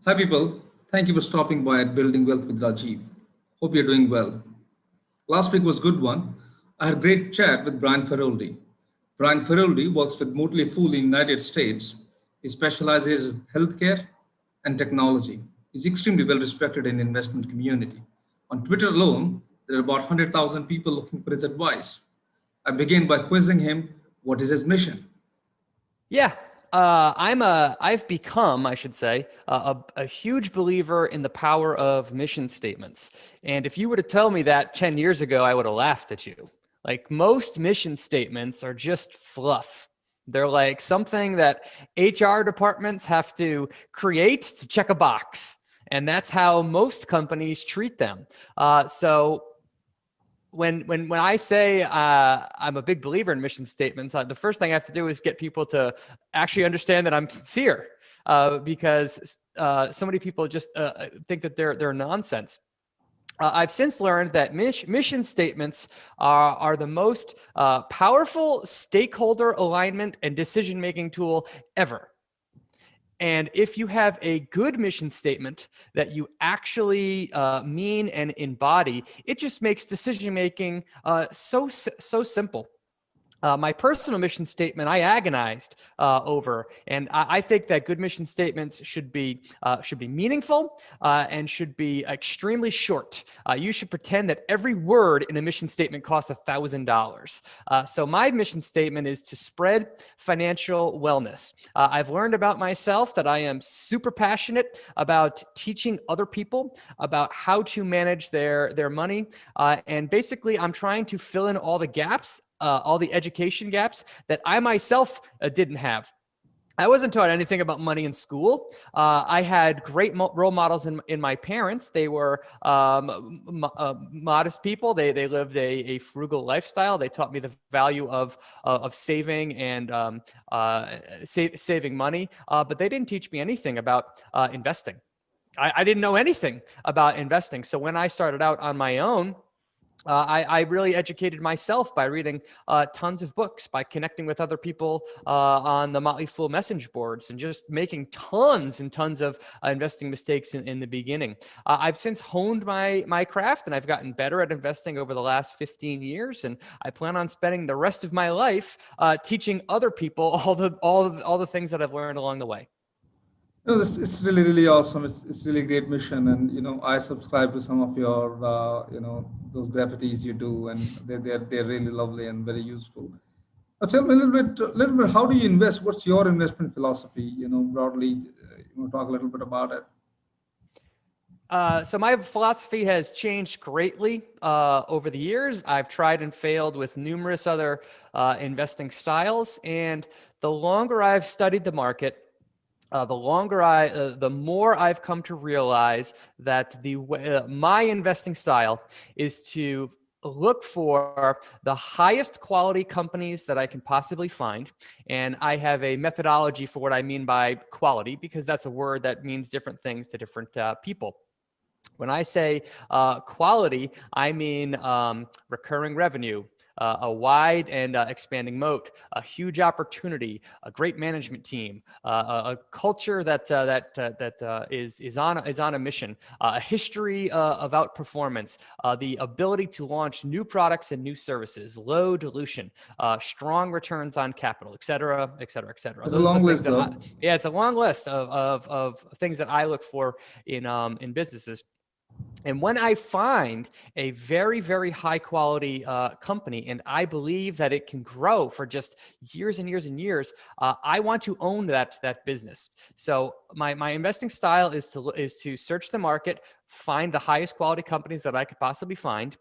Hi, people. Thank you for stopping by at Building Wealth with Rajeev. Hope you're doing well. Last week was a good one. I had a great chat with Brian Feroldi. Brian Feroldi works with Motley in the United States. He specializes in healthcare and technology. He's extremely well respected in the investment community. On Twitter alone, there are about 100,000 people looking for his advice. I began by quizzing him what is his mission. Yeah, I've become, I should say, a huge believer in the power of mission statements. And if you were to tell me that 10 years ago, I would have laughed at you. Like most mission statements are just fluff. They're like something that HR departments have to create to check a box. And that's how most companies treat them. So when I say I'm a big believer in mission statements, the first thing I have to do is get people to actually understand that I'm sincere, because so many people just think that they're nonsense. I've since learned that mission statements are the most powerful stakeholder alignment and decision-making tool ever. And if you have a good mission statement that you actually mean and embody, it just makes decision making so simple. My personal mission statement, I agonized over, and I think that good mission statements should be meaningful and should be extremely short. You should pretend that every word in a mission statement costs $1,000. So my mission statement is to spread financial wellness. I've learned about myself that I am super passionate about teaching other people about how to manage their money, and basically, I'm trying to fill in all the education gaps that I myself didn't have. I wasn't taught anything about money in school. I had great role models in my parents. They were modest people. They lived a frugal lifestyle. They taught me the value of saving and saving money, but they didn't teach me anything about investing. I didn't know anything about investing. So when I started out on my own, I really educated myself by reading tons of books, by connecting with other people on the Motley message boards, and just making tons and tons of investing mistakes in the beginning. I've since honed my craft, and I've gotten better at investing over the last 15 years. And I plan on spending the rest of my life teaching other people all the things that I've learned along the way. It's really, really awesome. It's really great mission. And, I subscribe to some of your, those graffitis you do, and they're really lovely and very useful. Tell me a little bit, how do you invest? What's your investment philosophy? Broadly, talk a little bit about it. So my philosophy has changed greatly over the years. I've tried and failed with numerous other investing styles, and the longer I've studied the market, the more I've come to realize that my investing style is to look for the highest quality companies that I can possibly find. And I have a methodology for what I mean by quality, because that's a word that means different things to different people. When I say quality, I mean recurring revenue, a wide and expanding moat, a huge opportunity, a great management team, a culture that is on a mission, a history of outperformance, the ability to launch new products and new services, low dilution, strong returns on capital, et cetera, et cetera, et cetera. It's a Those are the long things list, that though. yeah, it's a long list of things that I look for in businesses. And when I find a very, very high quality company, and I believe that it can grow for just years and years and years, I want to own that business. So my investing style is to search the market, find the highest quality companies that I could possibly find,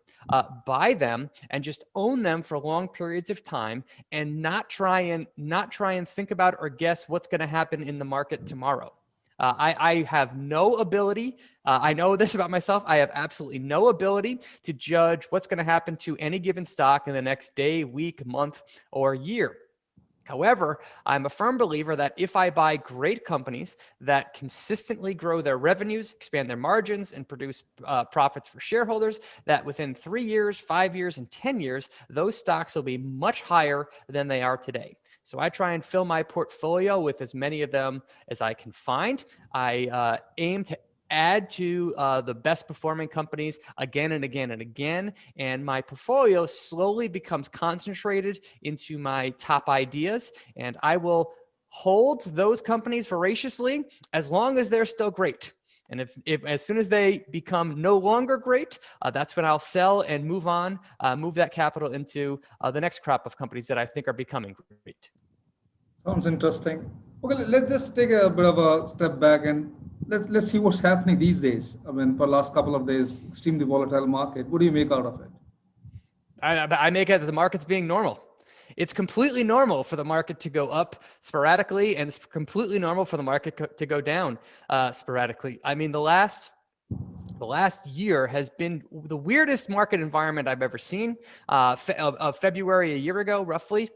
buy them, and just own them for long periods of time, and not try and think about or guess what's going to happen in the market tomorrow. I have no ability. I know this about myself. I have absolutely no ability to judge what's going to happen to any given stock in the next day, week, month, or year. However, I'm a firm believer that if I buy great companies that consistently grow their revenues, expand their margins, and produce profits for shareholders, that within 3 years, 5 years, and 10 years, those stocks will be much higher than they are today. So I try and fill my portfolio with as many of them as I can find. I aim to add to the best performing companies again and again and again. And my portfolio slowly becomes concentrated into my top ideas. And I will hold those companies voraciously as long as they're still great. And if as soon as they become no longer great, that's when I'll sell and move on, move that capital into the next crop of companies that I think are becoming great. Sounds interesting. Okay, let's just take a bit of a step back and let's see what's happening these days. I mean, for the last couple of days, extremely volatile market. What do you make out of it? I make it as the market's being normal. It's completely normal for the market to go up sporadically, and it's completely normal for the market to go down sporadically. I mean, the last year has been the weirdest market environment I've ever seen. February a year ago, roughly,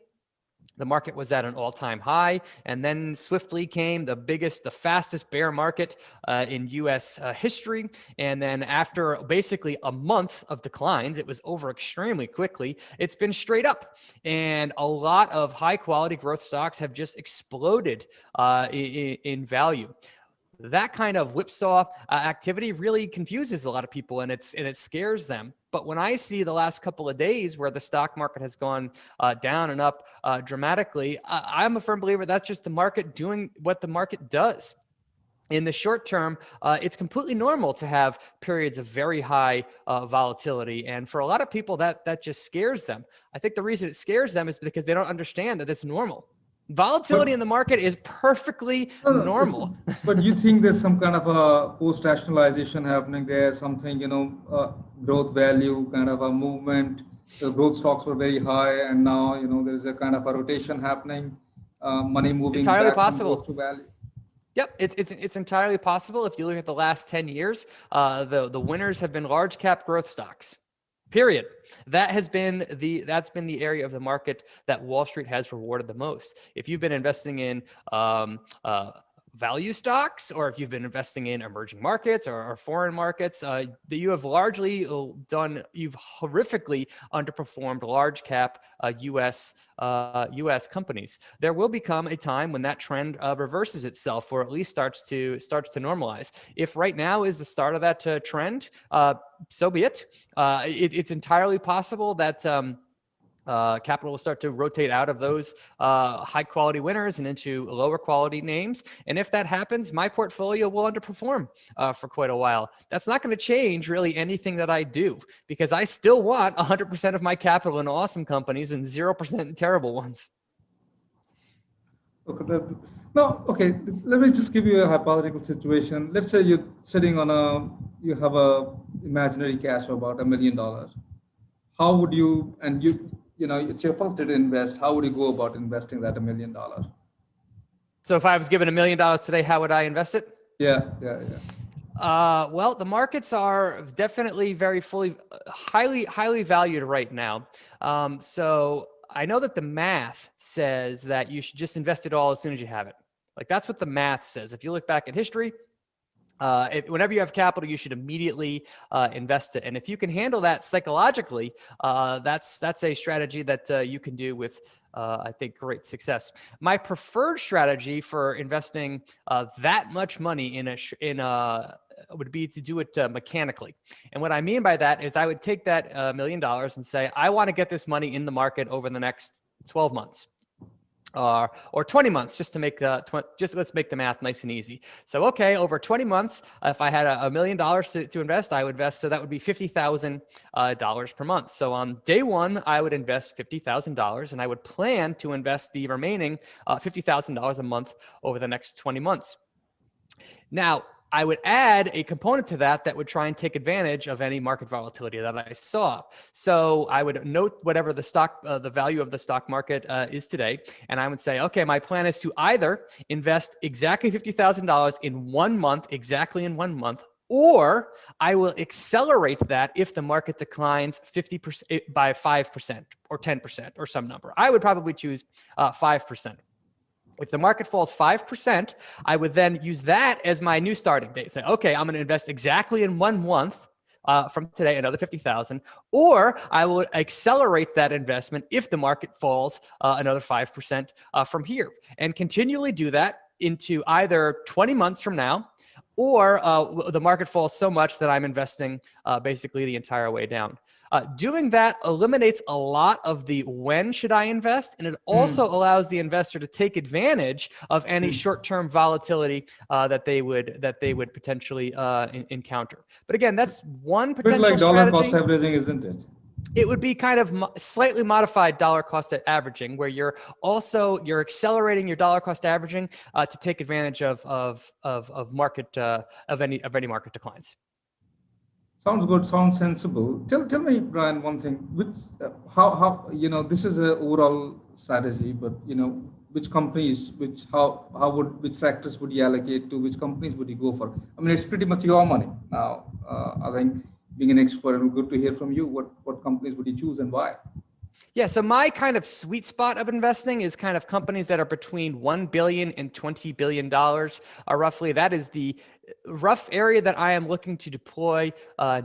the market was at an all-time high, and then swiftly came the fastest bear market in U.S. History. And then after basically a month of declines, it was over extremely quickly. It's been straight up, and a lot of high-quality growth stocks have just exploded in value. That kind of whipsaw activity really confuses a lot of people, and it scares them. But when I see the last couple of days where the stock market has gone down and up dramatically, I'm a firm believer that's just the market doing what the market does. In the short term, it's completely normal to have periods of very high volatility. And for a lot of people, that just scares them. I think the reason it scares them is because they don't understand that it's normal. Volatility in the market is perfectly normal. But you think there's some kind of a post-rationalization happening there, something, growth value, kind of a movement. The growth stocks were very high, and now, there's a kind of a rotation happening, money moving Entirely back from growth to value. Yep, it's entirely possible. If you look at the last 10 years, the winners have been large cap growth stocks. Period. That's been the area of the market that Wall Street has rewarded the most. If you've been investing in value stocks, or if you've been investing in emerging markets or foreign markets, that you have largely you've horrifically underperformed large cap U.S. companies. There will become a time when that trend reverses itself, or at least starts to normalize. If right now is the start of that trend, so be it. It's entirely possible that capital will start to rotate out of those high quality winners and into lower quality names. And if that happens, my portfolio will underperform for quite a while. That's not going to change really anything that I do, because I still want 100% of my capital in awesome companies and 0% in terrible ones. Okay, let me just give you a hypothetical situation. Let's say you're sitting you have a imaginary cash of about $1 million. How would you, and it's your first day to invest, how would you go about investing that $1 million? So if I was given $1 million today, how would I invest it? Yeah. Well, the markets are definitely highly valued right now. So I know that the math says that you should just invest it all as soon as you have it. Like, that's what the math says. If you look back at history, whenever you have capital, you should immediately invest it. And if you can handle that psychologically, that's a strategy that you can do with, I think, great success. My preferred strategy for investing that much money would be to do it mechanically. And what I mean by that is I would take that $1 million and say, I want to get this money in the market over the next 12 months. Or 20 months, just to make let's make the math nice and easy. So, okay, over 20 months, if I had $1 million to invest, I would invest. So that would be $50,000 per month. So on day one, I would invest $50,000, and I would plan to invest the remaining $50,000 a month over the next 20 months. Now, I would add a component to that would try and take advantage of any market volatility that I saw. So I would note whatever the value of the stock market is today. And I would say, okay, my plan is to either invest exactly $50,000 in 1 month, exactly in 1 month, or I will accelerate that if the market declines 50% by 5% or 10% or some number. I would probably choose 5%. If the market falls 5%, I would then use that as my new starting date. Say, okay, I'm going to invest exactly in 1 month from today, another 50,000, or I will accelerate that investment if the market falls another 5% from here, and continually do that into either 20 months from now, or the market falls so much that I'm investing basically the entire way down. Doing that eliminates a lot of the when should I invest, and it also allows the investor to take advantage of any short-term volatility that they would potentially encounter. But again, that's one A bit potential like dollar cost strategy. averaging, isn't it? It would be kind of slightly modified dollar cost averaging, where you're accelerating your dollar cost averaging to take advantage of market of any market declines. Sounds good. Sounds sensible. Tell me, Brian, one thing. Which how this is a overall strategy, but which companies, which sectors would you allocate to? Which companies would you go for? I mean, it's pretty much your money now. I think being an expert, it would be good to hear from you. What companies would you choose and why? Yeah, so my kind of sweet spot of investing is kind of companies that are between $1 billion and $20 billion, roughly. That is the rough area that I am looking to deploy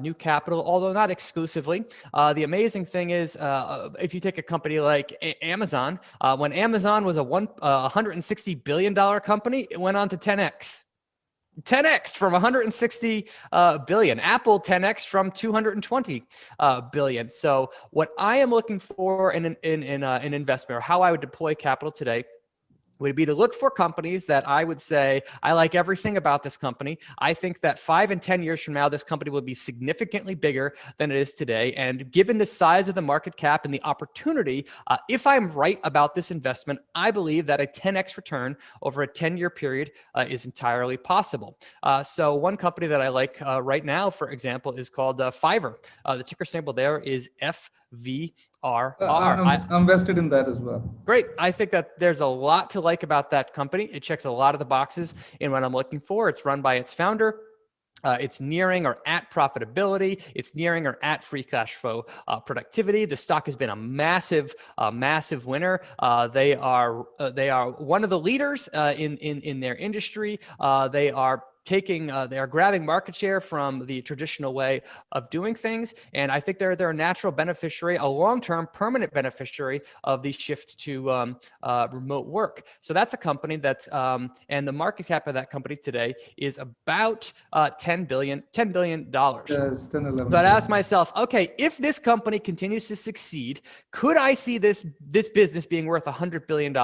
new capital, although not exclusively. The amazing thing is, if you take a company like Amazon, when Amazon was a $160 billion company, it went on to 10x from 160 billion. Apple 10x from 220 billion. So what I am looking for in an investment, or how I would deploy capital today, would be to look for companies that I would say, I like everything about this company. I think that 5 and 10 years from now, this company will be significantly bigger than it is today. And given the size of the market cap and the opportunity, if I'm right about this investment, I believe that a 10x return over a 10-year period is entirely possible. So one company that I like right now, for example, is called Fiverr. The ticker symbol there is FVRR. I'm vested in that as well. Great. I think that there's a lot to like about that company. It checks a lot of the boxes in what I'm looking for. It's run by its founder. It's nearing or at profitability. It's nearing or at free cash flow productivity. The stock has been a massive winner. They are one of the leaders in their industry. They are grabbing market share from the traditional way of doing things. And I think they're a natural beneficiary, a long-term permanent beneficiary of the shift to remote work. So that's a company that's, and the market cap of that company today is about $10 billion. Yes, 10, 11. So I'd ask myself, okay, if this company continues to succeed, could I see this business being worth $100 billion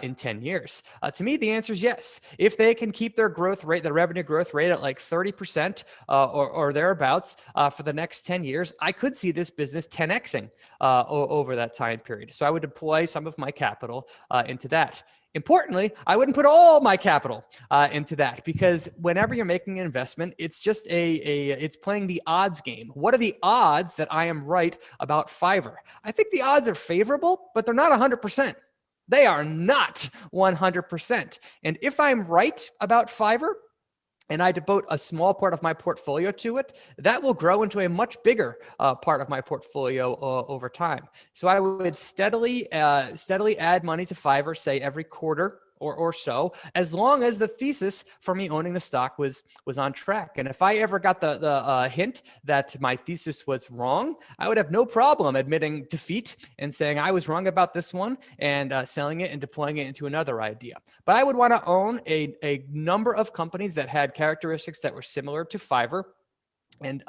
in 10 years? To me, the answer is yes. If they can keep their growth rate, their revenue growth rate at like 30% or thereabouts for the next 10 years, I could see this business 10xing over that time period. So I would deploy some of my capital into that. Importantly, I wouldn't put all my capital into that, because whenever you're making an investment, it's just it's playing the odds game. What are the odds that I am right about Fiverr? I think the odds are favorable, but they're not 100%. They are not 100%. And if I'm right about Fiverr, and I devote a small part of my portfolio to it, that will grow into a much bigger part of my portfolio over time. So I would steadily add money to Fiverr, say every quarter or so, as long as the thesis for me owning the stock was on track. And if I ever got the hint that my thesis was wrong, I would have no problem admitting defeat and saying I was wrong about this one and selling it and deploying it into another idea. But I would want to own a number of companies that had characteristics that were similar to Fiverr, and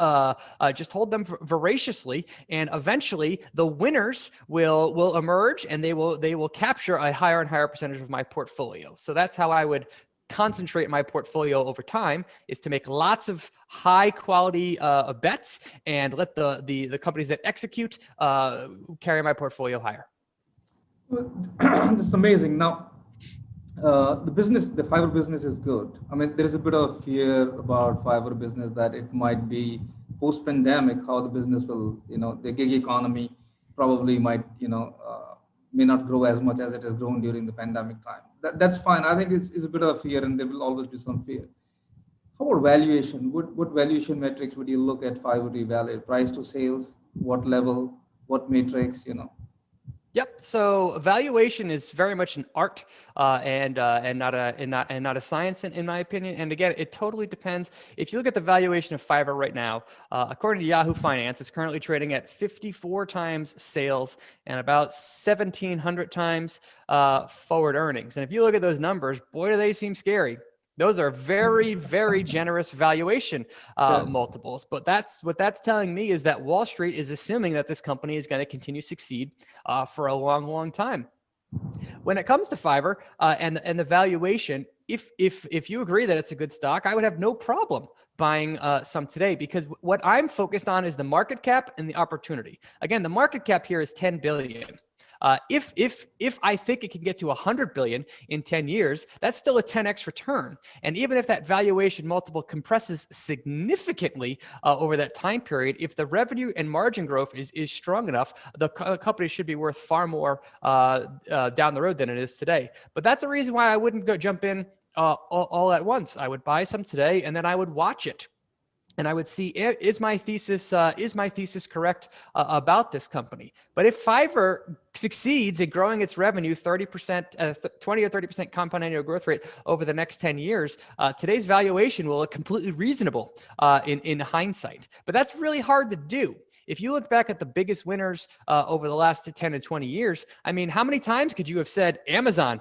just hold them voraciously, and eventually the winners will emerge, and they will capture a higher and higher percentage of my portfolio. So that's how I would concentrate my portfolio over time, is to make lots of high quality bets and let the companies that execute carry my portfolio higher. Well, that's amazing. Now, the Fiverr business is good. I mean, there is a bit of fear about Fiverr business that it might be post-pandemic, how the business will, the gig economy probably might, may not grow as much as it has grown during the pandemic time. That's fine. I think it's a bit of fear, and there will always be some fear. How about valuation? What valuation metrics would you look at Fiverr to evaluate? Price to sales? What level? What matrix? Yep. So valuation is very much an art and not a science in my opinion. And again, it totally depends. If you look at the valuation of Fiverr right now, according to Yahoo Finance, it's currently trading at 54 times sales and about 1,700 times forward earnings. And if you look at those numbers, boy, do they seem scary. Those are very, very generous valuation Yeah. multiples. But that's telling me is that Wall Street is assuming that this company is going to continue to succeed for a long, long time. When it comes to Fiverr and the valuation, if you agree that it's a good stock, I would have no problem buying some today, because what I'm focused on is the market cap and the opportunity. Again, the market cap here is 10 billion. If I think it can get to 100 billion in 10 years, that's still a 10x return. And even if that valuation multiple compresses significantly over that time period, if the revenue and margin growth is strong enough, the company should be worth far more down the road than it is today. But that's the reason why I wouldn't go jump in all at once. I would buy some today and then I would watch it. And I would see, is my thesis correct about this company? But if Fiverr succeeds in growing its revenue 30%, 20 or 30% compound annual growth rate over the next 10 years, today's valuation will look completely reasonable in hindsight. But that's really hard to do. If you look back at the biggest winners over the last 10 to 20 years, I mean, how many times could you have said Amazon,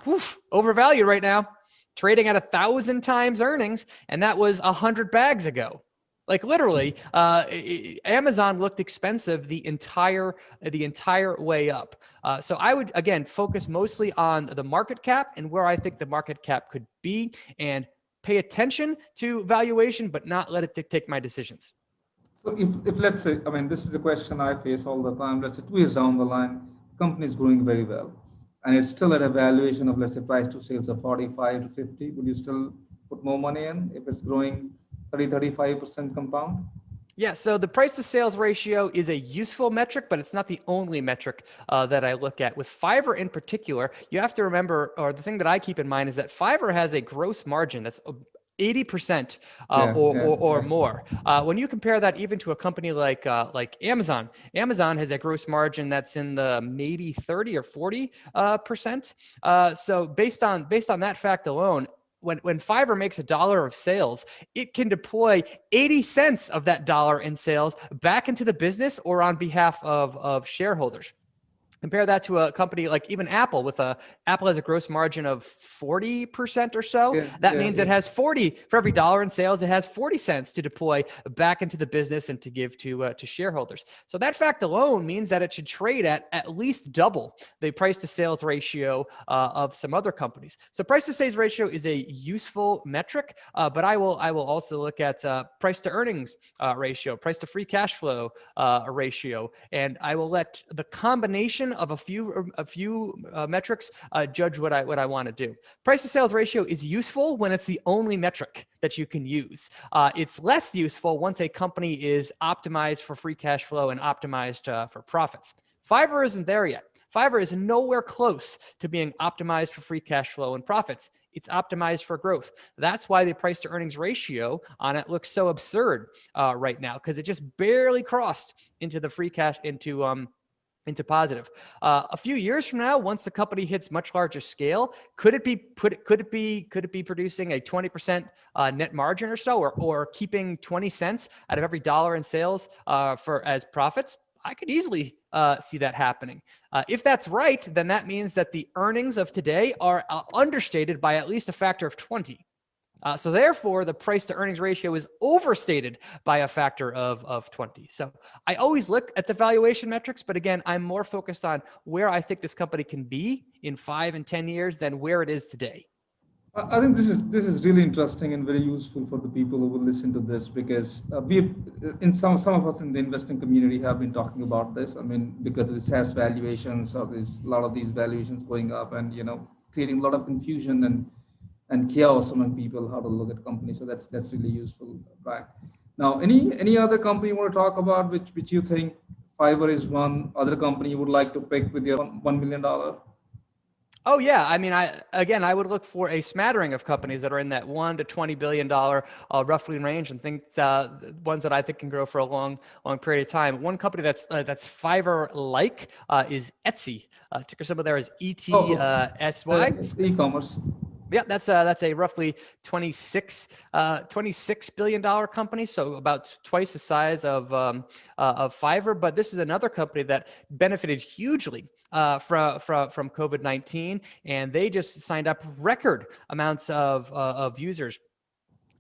overvalued right now, trading at 1,000 times earnings, and that was 100 bags ago? Like literally, Amazon looked expensive the entire way up. So I would, again, focus mostly on the market cap and where I think the market cap could be, and pay attention to valuation, but not let it dictate my decisions. So if let's say, I mean, this is a question I face all the time. Let's say 2 years down the line, company is growing very well, and it's still at a valuation of, let's say, price to sales of 45 to 50. Would you still put more money in if it's growing 35% compound? Yeah, so the price to sales ratio is a useful metric, but it's not the only metric that I look at. With Fiverr in particular, you have to remember, or the thing that I keep in mind is that Fiverr has a gross margin that's 80% or more. When you compare that even to a company like Amazon, Amazon has a gross margin that's in the maybe 30 or 40%. So based on that fact alone, when Fiverr makes $1 of sales, it can deploy 80 cents of that dollar in sales back into the business or on behalf of shareholders. Compare that to a company like even Apple. Apple has a gross margin of 40% or so. That means it has 40 for every dollar in sales. It has 40 cents to deploy back into the business and to give to shareholders. So that fact alone means that it should trade at least double the price to sales ratio of some other companies. So price to sales ratio is a useful metric, but I will also look at price to earnings ratio, price to free cash flow ratio, and I will let the combination of a few metrics judge what I want to do. Price to sales ratio is useful when it's the only metric that you can use. It's less useful once a company is optimized for free cash flow and optimized for profits. Fiverr isn't there yet. Fiverr is nowhere close to being optimized for free cash flow and profits. It's optimized for growth. That's why the price to earnings ratio on it looks so absurd right now, because it just barely crossed into the free cash into positive. A few years from now, once the company hits much larger scale, could it be producing a 20% net margin or so, or keeping 20 cents out of every dollar in sales as profits? I could easily see that happening. If that's right, then that means that the earnings of today are understated by at least a factor of 20. So therefore, the price to earnings ratio is overstated by a factor of 20. So I always look at the valuation metrics, but again, I'm more focused on where I think this company can be in 5 and 10 years than where it is today. I think this is really interesting and very useful for the people who will listen to this, because some of us in the investing community have been talking about this. I mean, because of the SaaS valuations, or there's a lot of these valuations going up, and creating a lot of confusion and chaos among people how to look at companies. So that's really useful, right? Now, any other company you want to talk about which you think Fiverr is one other company you would like to pick with your $1 million? Oh yeah, I mean, I would look for a smattering of companies that are in that $1 to $20 billion roughly range, and things ones that I think can grow for a long period of time. One company that's Fiverr like is Etsy. Ticker symbol there is Oh, ETSY. e-commerce. Yeah, that's a roughly 26 billion dollar company, so about twice the size of Fiverr. But this is another company that benefited hugely from COVID-19, and they just signed up record amounts of users.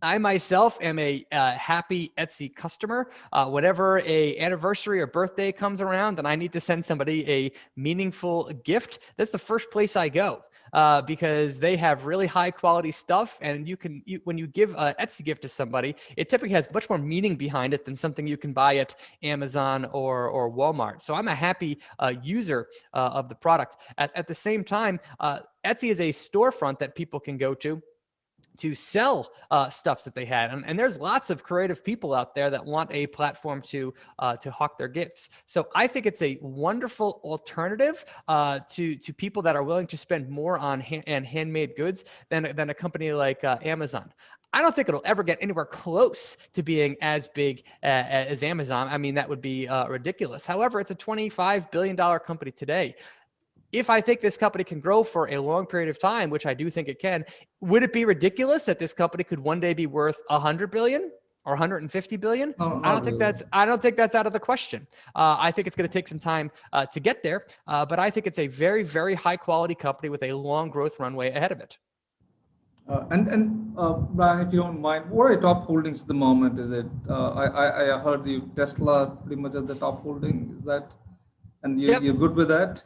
I myself am a happy Etsy customer. Whenever a anniversary or birthday comes around and I need to send somebody a meaningful gift, that's the first place I go. Because they have really high quality stuff, and when you give an Etsy gift to somebody, it typically has much more meaning behind it than something you can buy at Amazon or Walmart. So I'm a happy user of the product. At the same time, Etsy is a storefront that people can go to sell stuff that they had, and there's lots of creative people out there that want a platform to hawk their gifts. So I think it's a wonderful alternative to people that are willing to spend more on handmade goods than a company like Amazon. I don't think it'll ever get anywhere close to being as big as Amazon. I mean, that would be ridiculous. However, it's a $25 billion company today. If I think this company can grow for a long period of time, which I do think it can, would it be ridiculous that this company could one day be worth 100 billion or 150 billion? No, I not don't think really. that's out of the question. I think it's going to take some time to get there, but I think it's a very, very high quality company with a long growth runway ahead of it. Brian, if you don't mind, what are your top holdings at the moment? Is it? I heard you Tesla pretty much as the top holding. Is that? And Yep. you're good with that?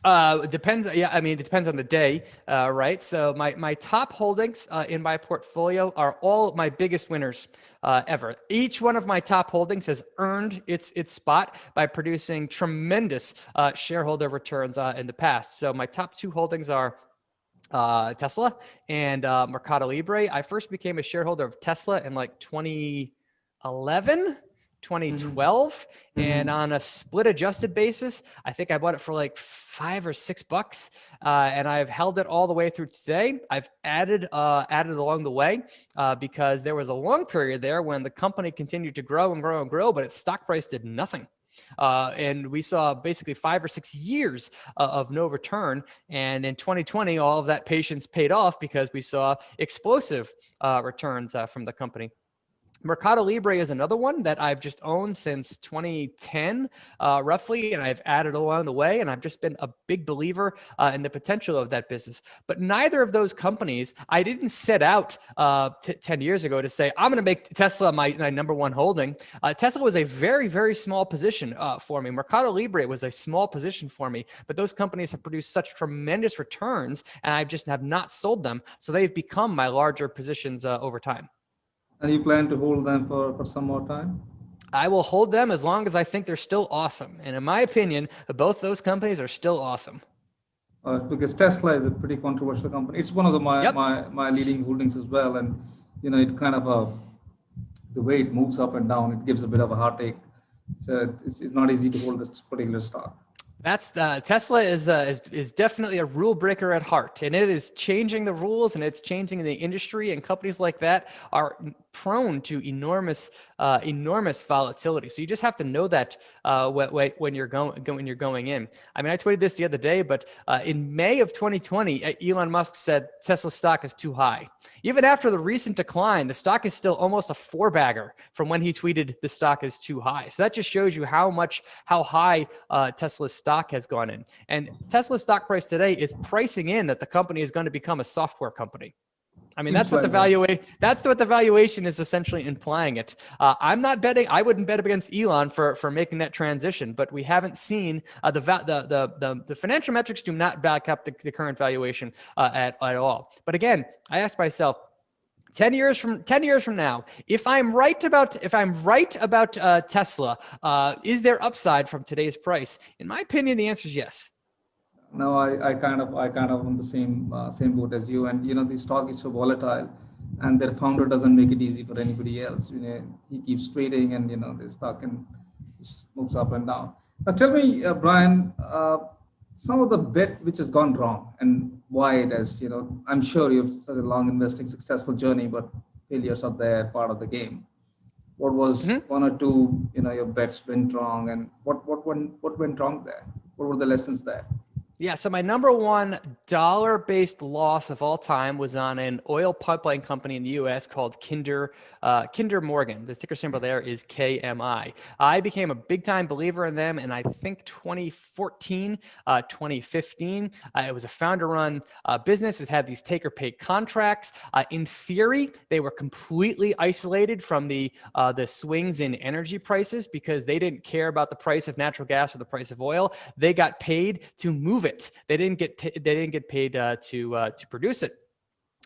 It depends. Yeah, I mean, it depends on the day, right? So my top holdings in my portfolio are all my biggest winners ever. Each one of my top holdings has earned its spot by producing tremendous shareholder returns in the past. So my top two holdings are Tesla and Mercado Libre. I first became a shareholder of Tesla in like 2011. 2012, and on a split adjusted basis, I think I bought it for like $5 or $6, and I've held it all the way through today. I've added along the way because there was a long period there when the company continued to grow and grow and grow, but its stock price did nothing. And we saw basically 5 or 6 years of no return. And in 2020, all of that patience paid off because we saw explosive returns from the company. Mercado Libre is another one that I've just owned since 2010, roughly, and I've added along the way, and I've just been a big believer in the potential of that business. But neither of those companies, I didn't set out 10 years ago to say, I'm going to make Tesla my number one holding. Tesla was a very, very small position for me. Mercado Libre was a small position for me, but those companies have produced such tremendous returns, and I just have not sold them. So they've become my larger positions over time. And you plan to hold them for some more time? I will hold them as long as I think they're still awesome. And in my opinion, both those companies are still awesome. Because Tesla is a pretty controversial company. It's one of Yep. my leading holdings as well, and it kind of the way it moves up and down, it gives a bit of a heartache. So it's not easy to hold this particular stock. That's Tesla is definitely a rule breaker at heart, and it is changing the rules, and it's changing the industry. And companies like that are prone to enormous volatility. So you just have to know that when you're going in. I mean, I tweeted this the other day, but in May of 2020, Elon Musk said Tesla stock is too high. Even after the recent decline, the stock is still almost a four-bagger from when he tweeted the stock is too high. So that just shows you how high Tesla's stock has gone in. And Tesla's stock price today is pricing in that the company is going to become a software company. I mean, that's what the valuation is essentially implying it. I'm not betting. I wouldn't bet against Elon for making that transition, but we haven't seen the financial metrics do not back up the current valuation at all. But again, I ask myself, 10 years from now, if I'm right about Tesla, is there upside from today's price? In my opinion, the answer is yes. No, I kind of on the same boat as you. And the stock is so volatile, and their founder doesn't make it easy for anybody else. He keeps trading, and the stock and just moves up and down. Now tell me, Brian, some of the bet which has gone wrong and why it has, I'm sure you've such a long investing successful journey, but failures are there, part of the game. What was Mhm. one or two, your bets went wrong, and what went wrong there? What were the lessons there? Yeah, so my number one dollar-based loss of all time was on an oil pipeline company in the U.S. called Kinder Morgan. The ticker symbol there is KMI. I became a big-time believer in them in I think 2014, 2015. It was a founder-run business. It had these take-or-pay contracts. In theory, they were completely isolated from the swings in energy prices because they didn't care about the price of natural gas or the price of oil. They got paid to move it. They didn't get paid to produce it.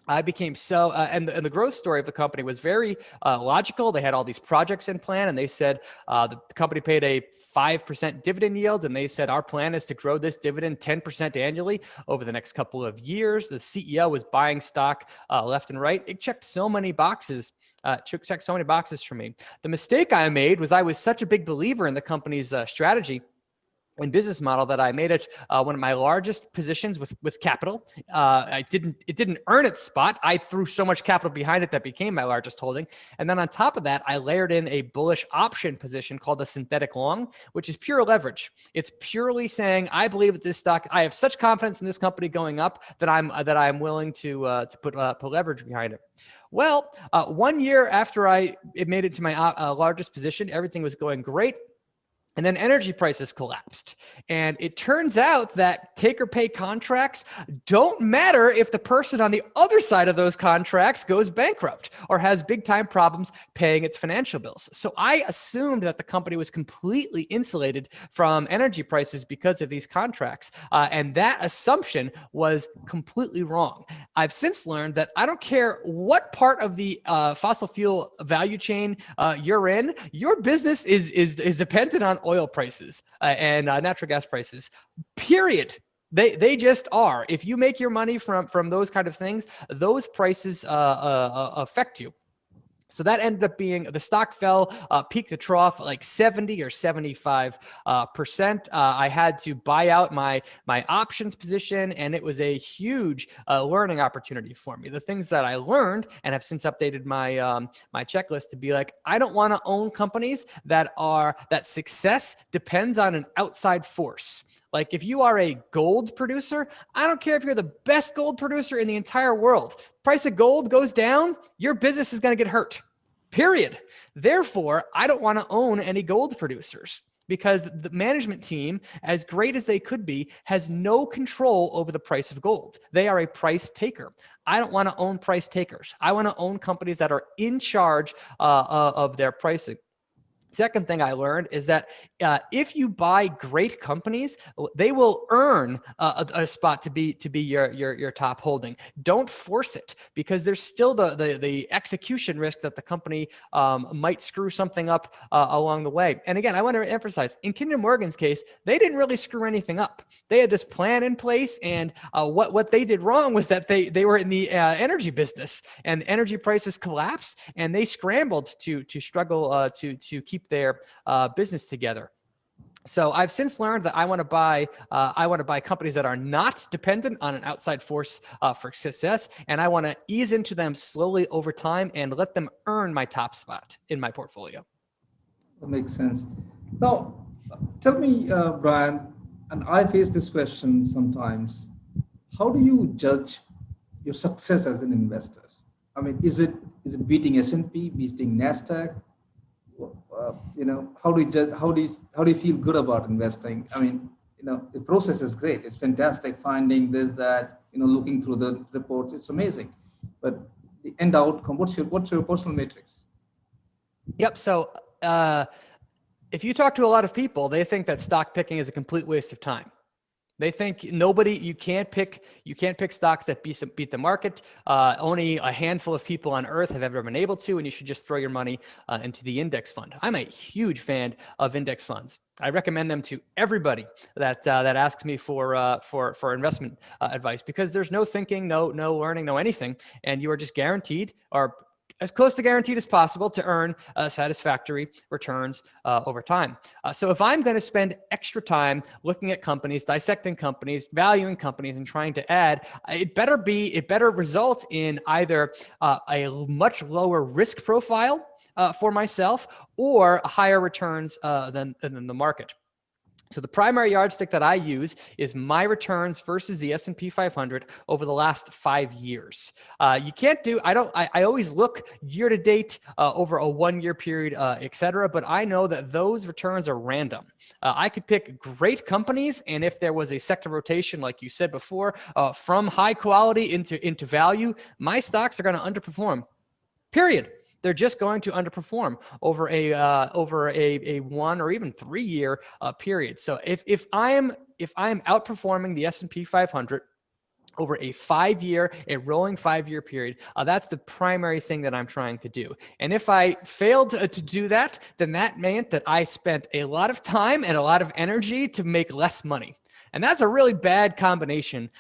I became and the growth story of the company was very logical. They had all these projects in plan, and they said the company paid a 5% dividend yield, and they said our plan is to grow this dividend 10% annually over the next couple of years. The CEO was buying stock left and right. It checked so many boxes. Checked so many boxes for me. The mistake I made was I was such a big believer in the company's strategy and business model that I made it one of my largest positions with capital. It didn't earn its spot. I threw so much capital behind it that became my largest holding. And then on top of that, I layered in a bullish option position called the synthetic long, which is pure leverage. It's purely saying I believe that this stock. I have such confidence in this company going up that I'm willing to put leverage behind it. Well, 1 year after it made it to my largest position, everything was going great. And then energy prices collapsed. And it turns out that take or pay contracts don't matter if the person on the other side of those contracts goes bankrupt or has big time problems paying its financial bills. So I assumed that the company was completely insulated from energy prices because of these contracts. And that assumption was completely wrong. I've since learned that I don't care what part of the fossil fuel value chain you're in, your business is dependent on oil prices and natural gas prices, period. They just are. If you make your money from those kind of things, those prices affect you. So that ended up being the stock fell peak to trough like 70 or 75%. I had to buy out my options position, and it was a huge learning opportunity for me. The things that I learned and have since updated my checklist to be like, I don't want to own companies that success depends on an outside force. Like if you are a gold producer, I don't care if you're the best gold producer in the entire world. Price of gold goes down, your business is going to get hurt. Period. Therefore, I don't want to own any gold producers because the management team, as great as they could be, has no control over the price of gold. They are a price taker. I don't want to own price takers. I want to own companies that are in charge of their pricing. Second thing I learned is that if you buy great companies, they will earn a spot to be your top holding. Don't force it because there's still the execution risk that the company might screw something up along the way. And again, I want to emphasize in Kinder Morgan's case, they didn't really screw anything up. They had this plan in place, and what they did wrong was that they were in the energy business, and energy prices collapsed, and they scrambled to struggle to keep their business together. So I've since learned that I want to buy companies that are not dependent on an outside force for success, and I want to ease into them slowly over time and let them earn my top spot in my portfolio. That makes sense. Now, tell me, Brian, and I face this question sometimes. How do you judge your success as an investor? I mean, is it beating S&P, beating Nasdaq? How do you judge, how do you feel good about investing? I mean, the process is great. It's fantastic finding this, that, looking through the reports. It's amazing. But the end outcome, what's your personal matrix? Yep. So if you talk to a lot of people, they think that stock picking is a complete waste of time. They think you can't pick stocks that beat the market. Only a handful of people on earth have ever been able to, and you should just throw your money into the index fund. I'm a huge fan of index funds. I recommend them to everybody that asks me for investment advice because there's no thinking, no learning, no anything, and you are just guaranteed or as close to guaranteed as possible to earn satisfactory returns over time. So if I'm going to spend extra time looking at companies, dissecting companies, valuing companies, and trying to add, it better result in either a much lower risk profile for myself or higher returns than the market. So the primary yardstick that I use is my returns versus the S&P 500 over the last 5 years. You can't do, I always look year to date over a 1 year period, et cetera, but I know that those returns are random. I could pick great companies, and if there was a sector rotation, like you said before, from high quality into value, my stocks are going to underperform, period. They're just going to underperform over a 1 or even 3 year period. So if I am outperforming the S&P 500 over a rolling 5 year period, that's the primary thing that I'm trying to do. And if I failed to do that, then that meant that I spent a lot of time and a lot of energy to make less money. And that's a really bad combination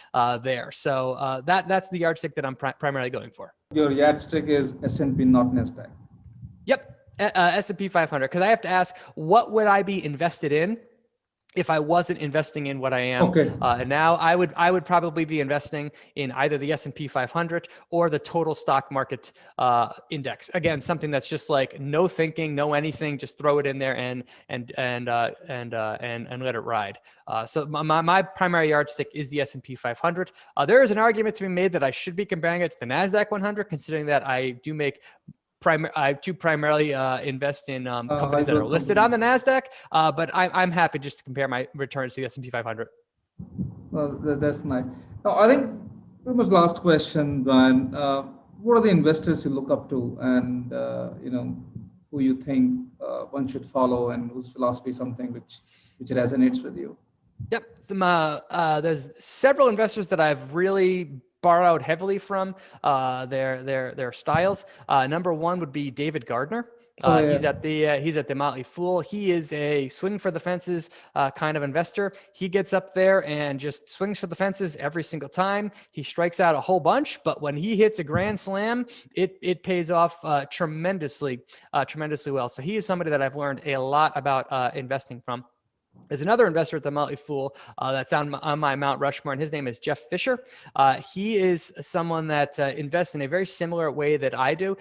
there. So that's the yardstick that I'm primarily going for. Your yardstick is S&P, not NASDAQ. Yep, S&P 500. Because I have to ask, what would I be invested in if I wasn't investing in what I am? Okay. And now I would probably be investing in either the S&P 500 or the total stock market index. Again, something that's just like no thinking, no anything, just throw it in there and let it ride. So my primary yardstick is the S&P 500. There is an argument to be made that I should be comparing it to the NASDAQ 100, considering that I do make I do primarily invest in companies that are listed on the NASDAQ, but I'm happy just to compare my returns to the S&P 500. Well, that's nice. Now, I think pretty much last question, Brian. What are the investors you look up to, and who you think one should follow, and whose philosophy is something which resonates with you? Yep, there's several investors that I've really borrowed heavily from their styles. Number one would be David Gardner. He's at the Motley Fool. He is a swing for the fences kind of investor. He gets up there and just swings for the fences every single time. He strikes out a whole bunch, but when he hits a grand slam, it pays off tremendously well. So he is somebody that I've learned a lot about investing from. There's another investor at the Motley Fool that's on my Mount Rushmore, and his name is Jeff Fisher. He is someone that invests in a very similar way that I do.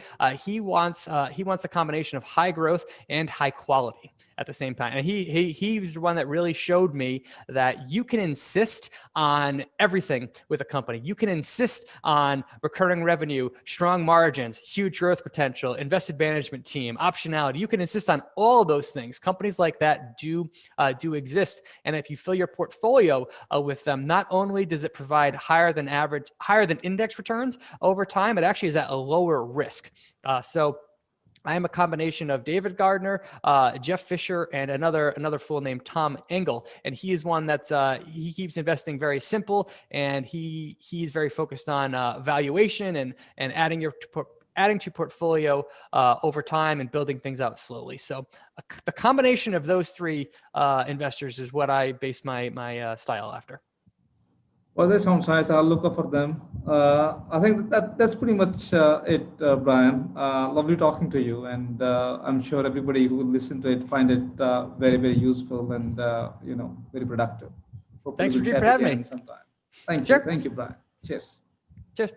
He wants a combination of high growth and high quality at the same time. And he's the one that really showed me that you can insist on everything with a company. You can insist on recurring revenue, strong margins, huge growth potential, invested management team, optionality. You can insist on all of those things. Companies like that do exist. And if you fill your portfolio with them, not only does it provide higher than index returns over time, it actually is at a lower risk. So I am a combination of David Gardner, Jeff Fisher, and another fool named Tom Engel. And he is one that's he keeps investing very simple, and he's very focused on valuation and adding to portfolio over time and building things out slowly. So the combination of those three investors is what I base my style after. Well, that sounds nice. I'll look up for them. I think that's pretty much it, Brian. Lovely talking to you, and I'm sure everybody who will listen to it find it very, very useful and very productive. Thanks for having me. Sometime. Thank you. Sure. Thank you, Brian. Cheers. Cheers.